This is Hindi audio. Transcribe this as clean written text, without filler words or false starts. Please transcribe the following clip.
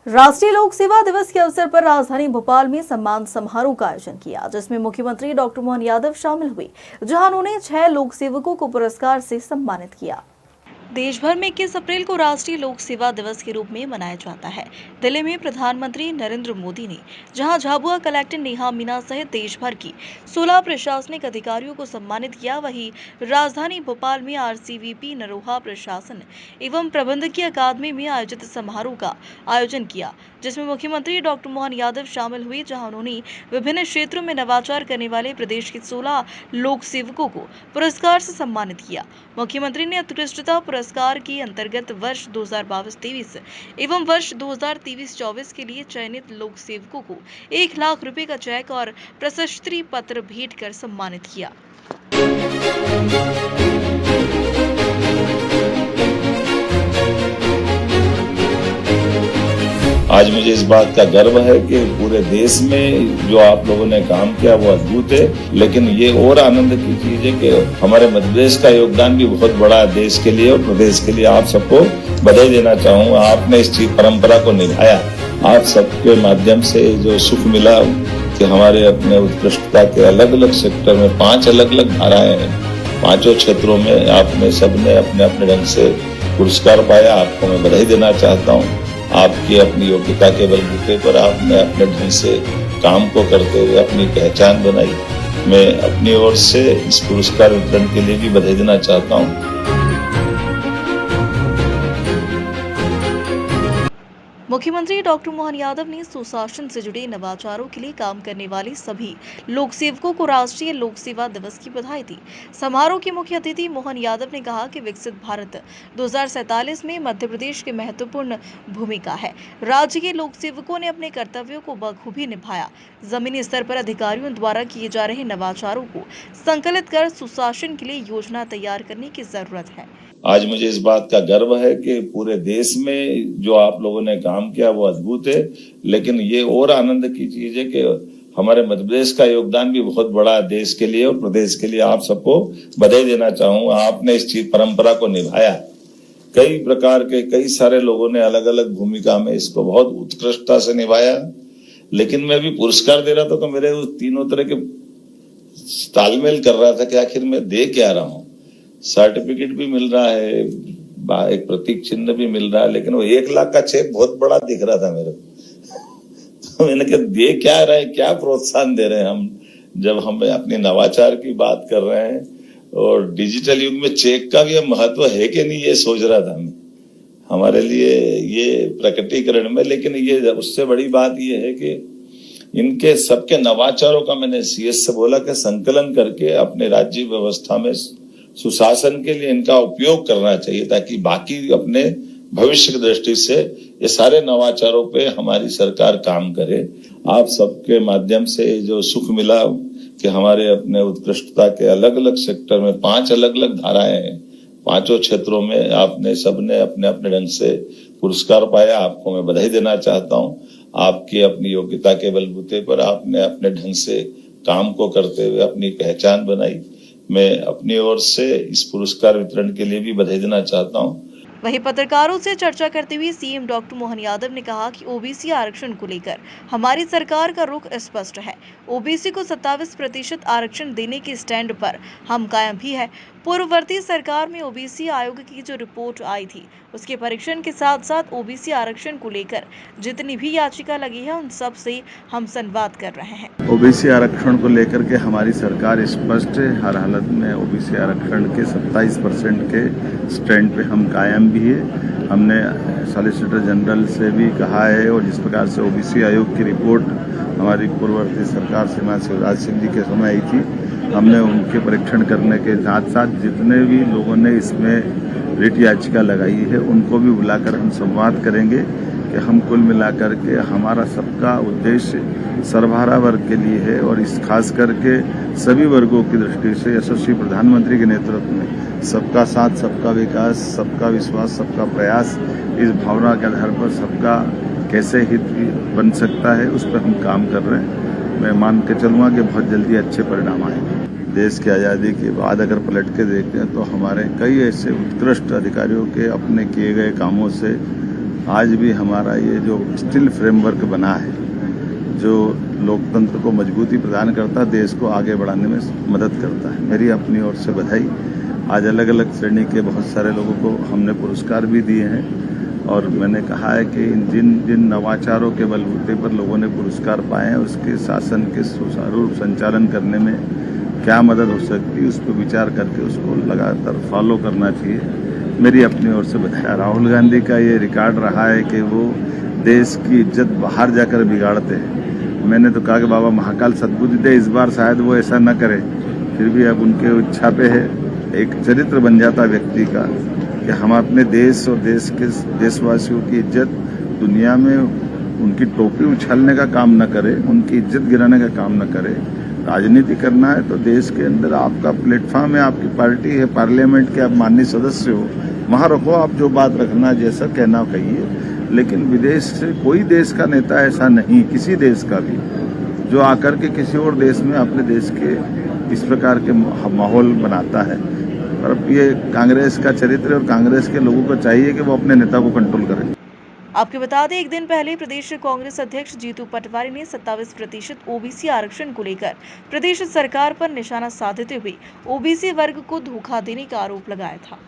राष्ट्रीय लोक सेवा दिवस के अवसर पर राजधानी भोपाल में सम्मान समारोह का आयोजन किया, जिसमें मुख्यमंत्री डॉक्टर मोहन यादव शामिल हुए, जहां उन्होंने 6 लोक सेवकों को पुरस्कार से सम्मानित किया। देश भर में 21 अप्रैल को राष्ट्रीय लोक सेवा दिवस के रूप में मनाया जाता है। दिल्ली में प्रधानमंत्री नरेंद्र मोदी ने जहां झाबुआ कलेक्टर नेहा मीना सहित देश भर की 16 प्रशासनिक अधिकारियों को सम्मानित किया, वहीं राजधानी भोपाल में आरसीवीपी नरोहा प्रशासन एवं प्रबंधकीय अकादमी में आयोजित समारोह का आयोजन किया, जिसमें मुख्यमंत्री डॉक्टर मोहन यादव शामिल हुए, जहां उन्होंने विभिन्न क्षेत्रों में नवाचार करने वाले प्रदेश के 16 लोक सेवकों को पुरस्कार से सम्मानित किया। मुख्यमंत्री ने उत्कृष्टता पुरस्कार के अंतर्गत वर्ष 2022-23 एवं वर्ष 2023-24 के लिए चयनित लोक सेवकों को 1 लाख रुपए का चेक और प्रशस्ति पत्र भेंट कर सम्मानित किया। आज मुझे इस बात का गर्व है कि पूरे देश में जो आप लोगों ने काम किया वो अद्भुत है, लेकिन ये और आनंद की चीज है कि हमारे मध्य प्रदेश का योगदान भी बहुत बड़ा है देश के लिए और प्रदेश के लिए। आप सबको बधाई देना चाहूँगा, आपने इस चीज परंपरा को निभाया। आप सबके माध्यम से जो सुख मिला कि हमारे अपने उत्कृष्टता के अलग अलग सेक्टर में 5 अलग अलग धाराएं हैं, 5 क्षेत्रों में आपने सबने अपने अपने ढंग से पुरस्कार पाया। आपको मैं बधाई देना चाहता हूँ। आपकी अपनी योग्यता के बलबूते पर आपने अपने ढंग से काम को करते हुए अपनी पहचान बनाई। मैं अपनी ओर से इस पुरस्कार वितरण के लिए भी बधाई देना चाहता हूँ। मुख्यमंत्री डॉक्टर मोहन यादव ने सुशासन से जुड़े नवाचारों के लिए काम करने वाले सभी लोक सेवकों को राष्ट्रीय लोक सेवा दिवस की बधाई दी। समारोह के मुख्य अतिथि मोहन यादव ने कहा कि विकसित भारत 2047 में मध्य प्रदेश की महत्वपूर्ण भूमिका है। राज्य के लोक सेवकों ने अपने कर्तव्यों को बखूबी निभाया। जमीनी स्तर पर अधिकारियों द्वारा किए जा रहे नवाचारों को संकलित कर सुशासन के लिए योजना तैयार करने की जरूरत है। आज मुझे इस बात का गर्व है कि पूरे देश में जो आप लोगों ने काम किया वो अद्भुत है, लेकिन ये और आनंद की चीज है कि हमारे मध्य प्रदेश का योगदान भी बहुत बड़ा है देश के लिए और प्रदेश के लिए। आप सबको बधाई देना चाहूँगा, आपने इस चीज परंपरा को निभाया। कई प्रकार के कई सारे लोगों ने अलग अलग भूमिका में इसको बहुत उत्कृष्टता से निभाया, लेकिन मैं भी पुरस्कार दे रहा था तो मेरे तीनों तरह के तालमेल कर रहा था कि आखिर मैं दे क्या रहा हूँ। सर्टिफिकेट भी मिल रहा है, एक प्रतीक चिन्ह भी मिल रहा है, लेकिन वो 1 लाख का चेक बहुत बड़ा दिख रहा था मेरे तो मैंने कहा दे क्या रहे, क्या प्रोत्साहन दे रहे हैं हम, जब हम अपनी नवाचार की बात कर रहे हैं और डिजिटल युग में चेक का भी महत्व है कि नहीं, ये सोच रहा था मैं हमारे लिए ये प्रकटीकरण में। लेकिन ये उससे बड़ी बात ये है कि इनके सबके नवाचारों का मैंने सीएस से बोला कि संकलन करके अपने राज्य व्यवस्था में सुशासन के लिए इनका उपयोग करना चाहिए, ताकि बाकी अपने भविष्य की दृष्टि से ये सारे नवाचारों पे हमारी सरकार काम करे। आप सबके माध्यम से जो सुख मिला कि हमारे अपने उत्कृष्टता के अलग अलग सेक्टर में 5 अलग अलग धाराएं हैं, 5 क्षेत्रों में आपने सबने अपने अपने ढंग से पुरस्कार पाया। आपको मैं बधाई देना चाहता हूँ। आपकी अपनी योग्यता के बलबूते पर आपने अपने ढंग से काम को करते हुए अपनी पहचान बनाई। मैं अपनी ओर से इस पुरस्कार वितरण के लिए भी बधाई देना चाहता हूँ। वहीं पत्रकारों से चर्चा करते हुए सीएम डॉक्टर मोहन यादव ने कहा कि ओबीसी आरक्षण को लेकर हमारी सरकार का रुख स्पष्ट है। ओबीसी को 27% आरक्षण देने के स्टैंड पर हम कायम भी है। पूर्ववर्ती सरकार में ओबीसी आयोग की जो रिपोर्ट आई थी, उसके परीक्षण के साथ साथ ओबीसी आरक्षण को लेकर जितनी भी याचिका लगी है, उन सब से हम संवाद कर रहे हैं। ओबीसी आरक्षण को लेकर के हमारी सरकार स्पष्ट है। हर हालत में ओबीसी आरक्षण के 27% के स्टैंड पे हम कायम भी है। हमने सॉलिसिटर जनरल से भी कहा है और जिस प्रकार से ओबीसी आयोग की रिपोर्ट हमारी पूर्ववर्ती सरकार श्रीमान शिवराज सिंह जी के समय आई थी, हमने उनके परीक्षण करने के साथ साथ जितने भी लोगों ने इसमें रिट याचिका लगाई है उनको भी बुलाकर हम संवाद करेंगे कि हम कुल मिलाकर के हमारा सबका उद्देश्य सर्वहारा वर्ग के लिए है और इस खास करके सभी वर्गों की दृष्टि से यशस्वी प्रधानमंत्री के नेतृत्व में सबका साथ, सबका विकास, सबका विश्वास, सबका प्रयास, इस भावना के आधार पर सबका कैसे हित बन सकता है उस पर हम काम कर रहे हैं। मैं मान के चलूँगा कि बहुत जल्दी अच्छे परिणाम आएंगे। देश की आज़ादी के बाद अगर पलट के देखते हैं तो हमारे कई ऐसे उत्कृष्ट अधिकारियों के अपने किए गए कामों से आज भी हमारा ये जो स्टील फ्रेमवर्क बना है, जो लोकतंत्र को मजबूती प्रदान करता है, देश को आगे बढ़ाने में मदद करता है। मेरी अपनी ओर से बधाई। आज अलग अलग श्रेणी के बहुत सारे लोगों को हमने पुरस्कार भी दिए हैं और मैंने कहा है कि जिन जिन नवाचारों के बलबूते पर लोगों ने पुरस्कार पाए हैं, उसके शासन के सुचारू संचालन करने में क्या मदद हो सकती है, उस पर विचार करके उसको लगातार फॉलो करना चाहिए। मेरी अपनी ओर से बधाई। राहुल गांधी का ये रिकॉर्ड रहा है कि वो देश की इज्जत बाहर जाकर बिगाड़ते हैं। मैंने तो कहा कि बाबा महाकाल सद्बुद्धि दे, इस बार शायद वो ऐसा न करे, फिर भी अब उनके इच्छा पे है। एक चरित्र बन जाता व्यक्ति का कि हम अपने देश और देश के देशवासियों की इज्जत दुनिया में उनकी टोपी उछालने का काम न करे, उनकी इज्जत गिराने का काम न करे। राजनीति करना है तो देश के अंदर आपका प्लेटफॉर्म है, आपकी पार्टी है, पार्लियामेंट के आप माननीय सदस्य हो, वहां रखो, आप जो बात रखना, जैसा कहना कहिए। लेकिन विदेश से कोई देश का नेता ऐसा नहीं, किसी देश का भी, जो आकर के किसी और देश में अपने देश के इस प्रकार के माहौल बनाता है। और ये कांग्रेस का चरित्र और कांग्रेस के लोगों को चाहिए कि वो अपने नेता को कंट्रोल करें। आपको बता दें, एक दिन पहले प्रदेश कांग्रेस अध्यक्ष जीतू पटवारी ने 27% ओबीसी आरक्षण को लेकर प्रदेश सरकार पर निशाना साधते हुए ओबीसी वर्ग को धोखा देने का आरोप लगाया था।